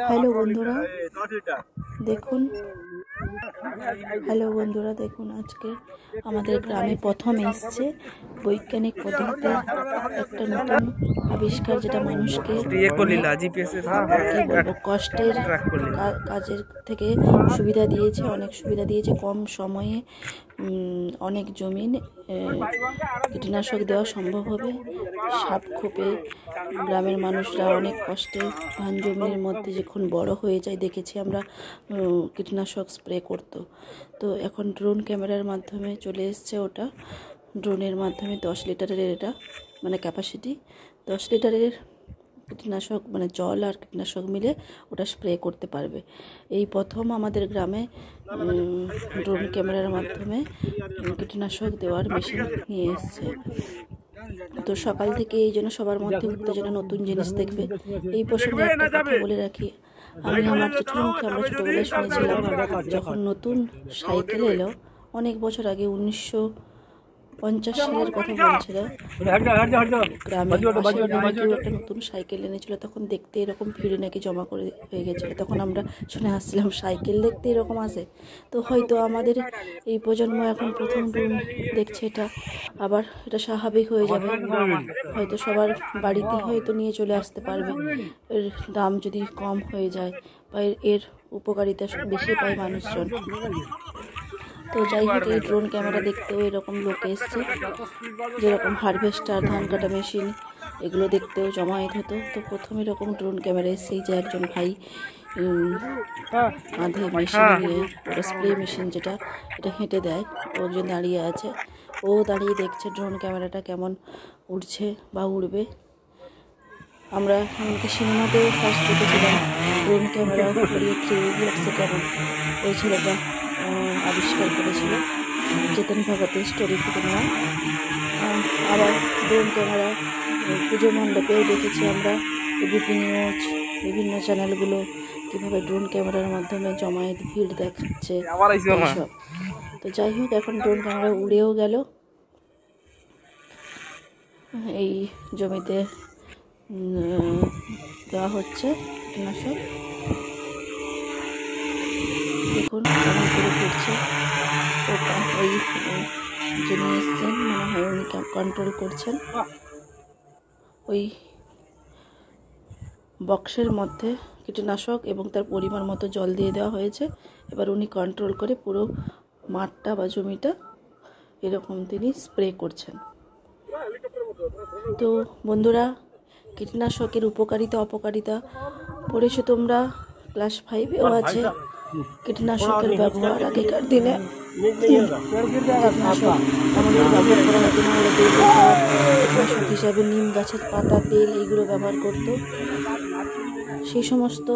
Hello বন্ধুরা দেখুন দেখুন আজকে আমাদের গ্রামে প্রথম এসছে বৈজ্ঞানিক পদ্ধতিতে একটা নতুন আবিষ্কার, যেটা মানুষকে কষ্টের কাজের থেকে সুবিধা দিয়েছে, অনেক সুবিধা দিয়েছে। কম সময়ে অনেক জমিন কীটনাশক দেওয়া সম্ভব হবে। সাপ খোপে গ্রামের মানুষরা অনেক কষ্টে ধান জমির মধ্যে যখন বড় হয়ে যায় দেখেছি আমরা কীটনাশক স্প্রে করতো। তো এখন ড্রোন ক্যামেরার মাধ্যমে চলে এসছে ওটা। ড্রোনের মাধ্যমে 10 লিটারের, এটা মানে ক্যাপাসিটি 10 লিটারের কীটনাশক, মানে জল আর কীটনাশক মিলে ওটা স্প্রে করতে পারবে। এই প্রথম আমাদের গ্রামে ড্রোন ক্যামেরার মাধ্যমে কীটনাশক দেওয়ার মেশিন নিয়ে এসছে। তো সকাল থেকে এই জন্য সবার মধ্যে উত্তেজনা, নতুন জিনিস দেখবে। এই প্রসঙ্গে একটা কথা বলে রাখি, আমি আমার জেঠুর মুখে আমরা ছোটোবেলায় শুনেছিলাম, যখন নতুন সাইকেল এলো অনেক বছর আগে, 1950 সালের কথা বলছিল, গ্রামে কেউ একটা নতুন সাইকেল এনেছিল, তখন দেখতে এরকম ভিড়ে নাকি জমা করে হয়ে গেছিলো। তখন আমরা শুনে আসছিলাম সাইকেল দেখতে এরকম আসে। তো হয়তো আমাদের এই প্রজন্ম এখন প্রথম দেখছে এটা, আবার এটা স্বাভাবিক হয়ে যাবে। হয়তো সবার বাড়িতে হয়তো নিয়ে চলে আসতে পারবে, এর দাম যদি কম হয়ে যায় বা এর উপকারিতা বেশি পায় মানুষজন। তো যাই হোক, এই ড্রোন ক্যামেরা দেখতেও এরকম লোক এসছে, যেরকম হারভেস্টার, ধান কাটা মেশিন, এগুলো দেখতেও জমায়েত হতো। তো প্রথম এরকম ড্রোন ক্যামেরা এসেই যে একজন ভাই কাঁধে মেশিন নিয়ে, ওটা স্প্রে মেশিন যেটা, এটা হেঁটে দেয়, ও একজন দাঁড়িয়ে আছে, ও দাঁড়িয়ে দেখছে ড্রোন ক্যামেরাটা কেমন উড়ছে বা উড়বে। আমরা এমনকি সিনেমাতেও ফার্স্ট দেখেছিলাম ড্রোন ক্যামেরা ঘুরিয়ে 3D গ্লাসে কেমন ওই ছেলেটা আবিষ্কার করেছিল, চেতন ভগতের স্টোরি থেকে নেওয়া। আবার ড্রোন ক্যামেরা পুজো মণ্ডপেও দেখেছি আমরা, এবিপি নিউজ, বিভিন্ন চ্যানেলগুলো কীভাবে ড্রোন ক্যামেরার মাধ্যমে জমায়েত ভিড় দেখাচ্ছে এইসব। তো যাই হোক, এখন ড্রোন ক্যামেরা উড়েও গেল। এই জমিতে দেওয়া হচ্ছে কীটনাশক, দেখুন কেমন করে করছে। ওটা ওই যিনি এসছেন মনে হয় উনি কন্ট্রোল করছেন। ওই বক্সের মধ্যে কীটনাশক এবং তার পরিমাণ মতো জল দিয়ে দেওয়া হয়েছে। এবার উনি কন্ট্রোল করে পুরো মাঠটা বা জমিটা এরকম তিনি স্প্রে করছেন। তো বন্ধুরা, কীটনাশকের উপকারিতা অপকারিতা পড়েছো তোমরা, ক্লাস 5-এও আছে। কীটনাশকের ব্যবহার আগেকার দিনে কীটনাশক আমাদের ব্যবহার করা হতো না, কীটনাশক হিসাবে নিম গাছের পাতা, তেল এইগুলো ব্যবহার করত। সেই সমস্ত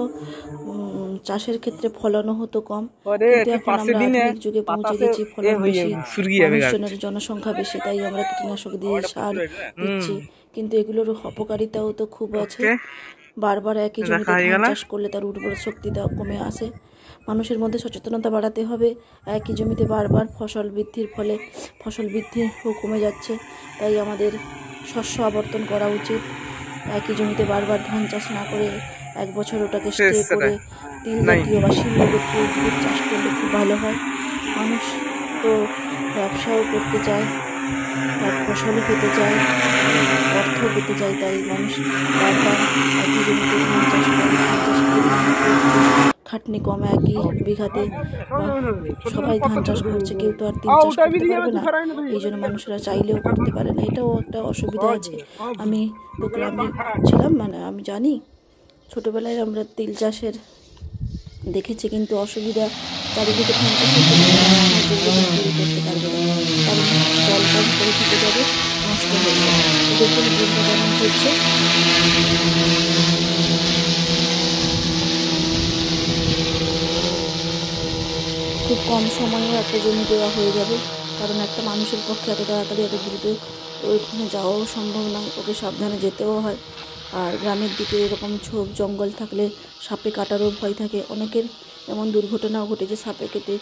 চাষের ক্ষেত্রে ফলনও হতো কম, কিন্তু এখন আমরা আধুনিক যুগে পৌঁছে গেছি, ফলন বেশি, মানুষজনের জনসংখ্যা বেশি, তাই আমরা কীটনাশক দিয়ে সার দিচ্ছি। কিন্তু এগুলোর অপকারিতাও তো খুব আছে। বারবার একই জমিতে ধান চাষ করলে তার উর্বর শক্তিটা কমে আসে। মানুষের মধ্যে সচেতনতা বাড়াতে হবে। একই জমিতে বারবার ফসল বৃদ্ধির ফলে ফসল বৃদ্ধিও কমে যাচ্ছে, তাই আমাদের শস্য আবর্তন করা উচিত। একই জমিতে বারবার ধান চাষ না করে এক বছর ওটাকে স্টে করে তিল জাতীয় বা শিল্প জাতীয় উদ্ভিদ চাষ করলে খুব ভালো হয়। মানুষ তো ব্যবসাও করতে চায়, তার ফসলও পেতে চায়, অর্থ পেতে চায়, তাই মানুষ বারবার একই জমিতে ধান চাষ করে। ধান চাষ করে খাটনি কম, একই বিঘাতে সবাই ধান চাষ করছে, কেউ তো আর তিল চাষ করতে পারবে না। এই জন্য মানুষরা চাইলেও করতে পারে না, এটাও একটা অসুবিধা আছে। আমি তো গ্রামে ছিলাম, মানে আমি জানি, ছোটোবেলায় আমরা তিল চাষের দেখেছি, কিন্তু অসুবিধা চারিদিকে ধান চাষের করতে পারবে না, কারণ জল কম করে থেকে যাবে, নষ্ট হয়ে যাবে। দেখুন ড্রোনটা কেমন করছে। খুব কম সময়ে একটা জমি দেওয়া হয়ে যাবে, কারণ একটা মানুষের পক্ষে এত তাড়াতাড়ি এত দ্রুত ওইখানে যাওয়াও সম্ভব নয়, ওকে সাবধানে যেতেও হয়। আর গ্রামের দিকে এরকম ঝোপ জঙ্গল থাকলে সাপে কাটারও ভয় থাকে। অনেকের এমন দুর্ঘটনাও ঘটেছে, সাপে কেটে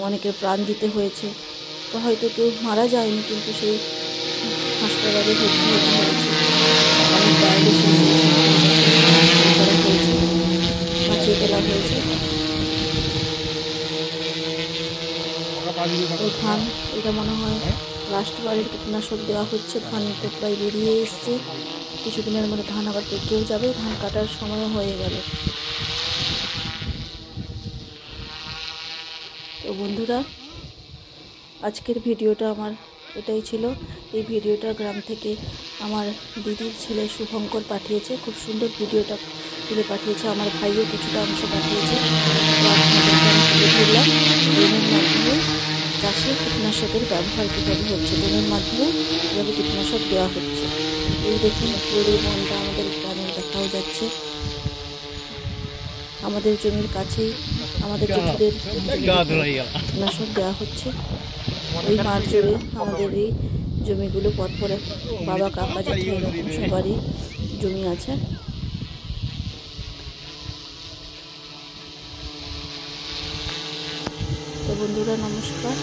অনেকের প্রাণ দিতে হয়েছে। তো হয়তো কেউ মারা যায়নি, কিন্তু সেই হাসপাতালে ভর্তি হতে হয়েছে, অনেক ডায়ালিসিস করা হয়েছে। দেওয়া হয়েছে। এই ধান, এটা মনে হয় লাস্ট বারের কীটনাশক দেওয়া হচ্ছে। ধান তো প্রায় বেরিয়ে এসছে, কিছুদিনের মধ্যে ধান আবার পেকেও যাবে, ধান কাটার সময়ও হয়ে গেল। তো বন্ধুরা, আজকের ভিডিওটা আমার এটাই ছিল। এই ভিডিওটা গ্রাম থেকে আমার দিদির ছেলে শুভঙ্কর পাঠিয়েছে, খুব সুন্দর ভিডিওটা তুলে পাঠিয়েছে। আমার ভাইও কিছুটা অংশ পাঠিয়েছে। তো আপনাদেরকে আমি তুলে ধরলাম ড্রোনের মাধ্যমে চাষে কীটনাশকের ব্যবহার কীভাবে হচ্ছে, ড্রোনের মাধ্যমে কীভাবে কীটনাশক দেওয়া হচ্ছে। এই দেখুন পুরো বনটা আমাদের গ্রামের দেখাও যাচ্ছে। আমাদের জমির কাছেই আমাদের জেঠুদের কীটনাশক দেওয়া হচ্ছে। ওই মাঠ জুড়ে আমাদের এই জমিগুলো পরপরে বাবা কাকা জেঠু এরকম সবারই জমি আছে। তো বন্ধুরা, নমস্কার।